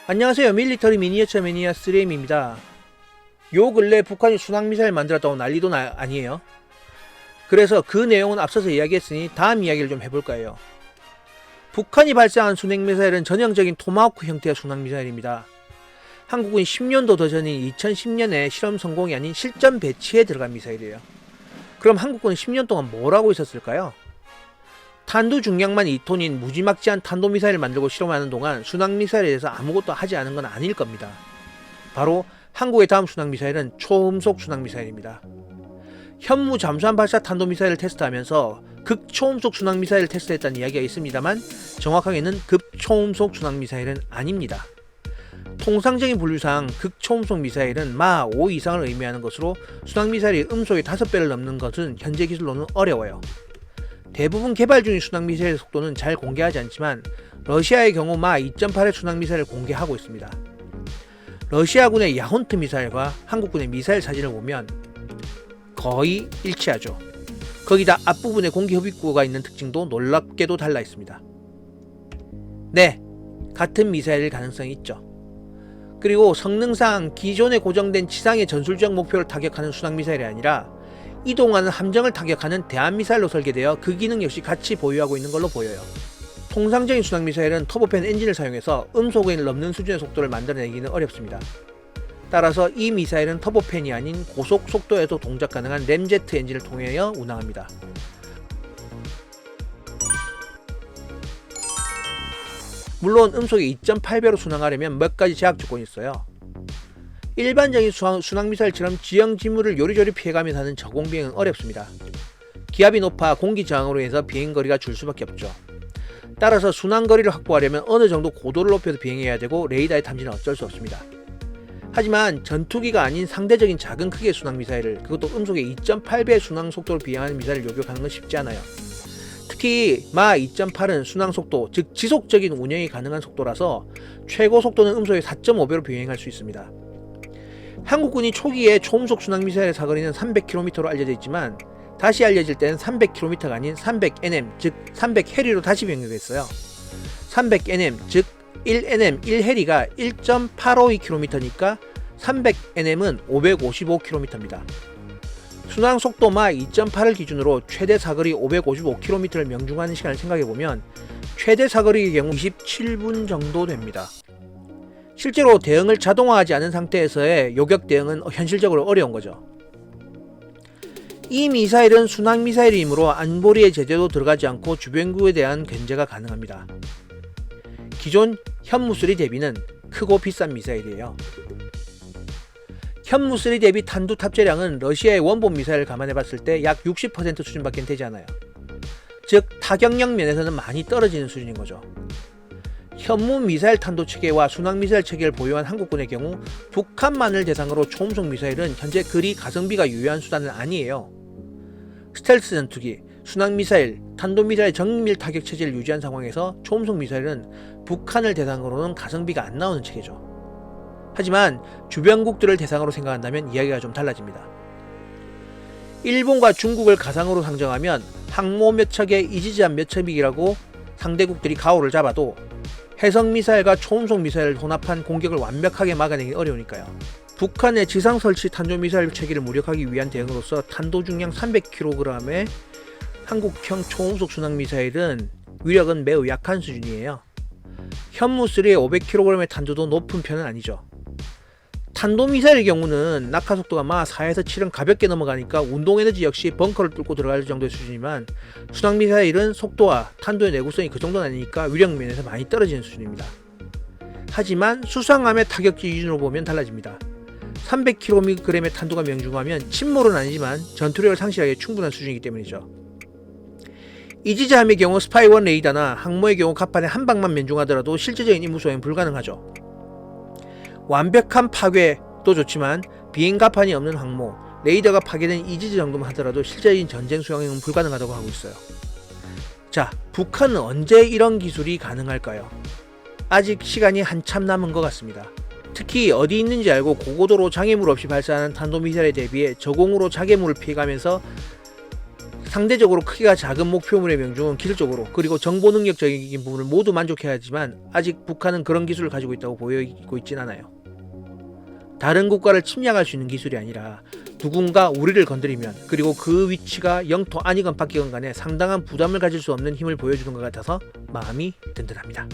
안녕하세요. 밀리터리 미니어처 매니아 3M입니다. 요 근래 북한이 순항미사일 만들었다고 난리도 아니에요. 그래서 그 내용은 앞서서 이야기했으니 다음 이야기를 좀 해볼까 해요. 북한이 발사한 순행미사일은 전형적인 토마호크 형태의 순항미사일입니다. 한국은 10년도 더 전인 2010년에 실험 성공이 아닌 실전 배치에 들어간 미사일이에요. 그럼 한국군은 10년 동안 뭘 하고 있었을까요? 탄두 중량만 2톤인 무지막지한 탄도미사일을 만들고 실험하는 동안 순항미사일에 대해서 아무것도 하지 않은 건 아닐 겁니다. 바로 한국의 다음 순항미사일은 초음속 순항미사일입니다. 현무 잠수함 발사 탄도미사일을 테스트하면서 극초음속 순항미사일을 테스트했다는 이야기가 있습니다만 정확하게는 급초음속 순항미사일은 아닙니다. 통상적인 분류상 극초음속 미사일은 마 5 이상을 의미하는 것으로 순항미사일이 음속의 5배를 넘는 것은 현재 기술로는 어려워요. 대부분 개발 중인 순항미사일 속도는 잘 공개하지 않지만 러시아의 경우 마 2.8의 순항미사일을 공개하고 있습니다. 러시아군의 야혼트 미사일과 한국군의 미사일 사진을 보면 거의 일치하죠. 거기다 앞부분에 공기흡입구가 있는 특징도 놀랍게도 달라 있습니다. 네, 같은 미사일일 가능성이 있죠. 그리고 성능상 기존에 고정된 지상의 전술적 목표를 타격하는 순항미사일이 아니라 이동하는 함정을 타격하는 대한미사일로 설계되어 그 기능 역시 같이 보유하고 있는 걸로 보여요. 통상적인 순항미사일은 터보팬 엔진을 사용해서 음속을 넘는 수준의 속도를 만들어내기는 어렵습니다. 따라서 이 미사일은 터보팬이 아닌 고속 속도에도 동작 가능한 램제트 엔진을 통하여 운항합니다. 물론 음속이 2.8배로 순항하려면 몇 가지 제약 조건이 있어요. 일반적인 순항미사일처럼 지형 지물을 요리조리 피해가면서 하는 저공비행은 어렵습니다. 기압이 높아 공기 저항으로 인해서 비행거리가 줄 수밖에 없죠. 따라서 순항거리를 확보하려면 어느 정도 고도를 높여서 비행해야 되고 레이더의 탐지는 어쩔 수 없습니다. 하지만 전투기가 아닌 상대적인 작은 크기의 순항미사일을, 그것도 음속의 2.8배의 순항속도로 비행하는 미사일을 요격하는 건 쉽지 않아요. 특히 마 2.8은 순항속도, 즉 지속적인 운영이 가능한 속도라서 최고 속도는 음속의 4.5배로 비행할 수 있습니다. 한국군이 초기에 초음속 순항미사일의 사거리는 300km로 알려져 있지만 다시 알려질 때는 300km가 아닌 300nm, 즉 300해리로 다시 변경됐어요. 300nm, 즉 1nm 1해리가 1.852km니까 300nm은 555km입니다. 순항속도 마 2.8을 기준으로 최대 사거리 555km를 명중하는 시간을 생각해보면 최대 사거리의 경우 27분 정도 됩니다. 실제로 대응을 자동화하지 않은 상태에서의 요격 대응은 현실적으로 어려운 거죠. 이 미사일은 순항미사일이므로 안보리의 제재도 들어가지 않고 주변국에 대한 견제가 가능합니다. 기존 현무3 대비는 크고 비싼 미사일이에요. 현무3 대비 탄두 탑재량은 러시아의 원본 미사일을 감안해봤을 때 약 60% 수준밖에 되지 않아요. 즉 타격력 면에서는 많이 떨어지는 수준인 거죠. 현무 미사일 탄도 체계와 순항 미사일 체계를 보유한 한국군의 경우 북한만을 대상으로 초음속 미사일은 현재 그리 가성비가 유효한 수단은 아니에요. 스텔스 전투기, 순항 미사일, 탄도 미사일 정밀 타격 체제를 유지한 상황에서 초음속 미사일은 북한을 대상으로는 가성비가 안 나오는 체계죠. 하지만 주변국들을 대상으로 생각한다면 이야기가 좀 달라집니다. 일본과 중국을 가상으로 상정하면 항모 몇 척에 이지제한 몇 척이라고 상대국들이 가오를 잡아도 해성미사일과 초음속미사일을 혼합한 공격을 완벽하게 막아내기 어려우니까요. 북한의 지상 설치 탄도미사일 체계를 무력하기 위한 대응으로서 탄도 중량 300kg의 한국형 초음속 순항미사일은 위력은 매우 약한 수준이에요. 현무3의 500kg의 탄두도 높은 편은 아니죠. 탄도미사일의 경우는 낙하속도가 마 4에서 7은 가볍게 넘어가니까 운동에너지 역시 벙커를 뚫고 들어갈 정도의 수준이지만 순항미사일은 속도와 탄도의 내구성이 그 정도는 아니니까 위력 면에서 많이 떨어지는 수준입니다. 하지만 수상함의 타격지 기준으로 보면 달라집니다. 300kg의 탄두가 명중하면 침몰은 아니지만 전투력을 상실하기에 충분한 수준이기 때문이죠. 이지제함의 경우 스파이1 레이더나 항모의 경우 갑판에 한 방만 명중하더라도 실제적인 임무 수행은 불가능하죠. 완벽한 파괴도 좋지만 비행 갑판이 없는 항모, 레이더가 파괴된 이지제 정도만 하더라도 실제적인 전쟁 수행은 불가능하다고 하고 있어요. 자, 북한은 언제 이런 기술이 가능할까요? 아직 시간이 한참 남은 것 같습니다. 특히 어디 있는지 알고 고고도로 장애물 없이 발사하는 탄도미사일에 대비해 저공으로 장애물을 피해가면서 상대적으로 크기가 작은 목표물의 명중은 기술적으로 그리고 정보 능력적인 부분을 모두 만족해야 하지만 아직 북한은 그런 기술을 가지고 있다고 보이고 있진 않아요. 다른 국가를 침략할 수 있는 기술이 아니라 누군가 우리를 건드리면 그리고 그 위치가 영토 아니건 밖이건 간에 상당한 부담을 가질 수 없는 힘을 보여주는 것 같아서 마음이 든든합니다.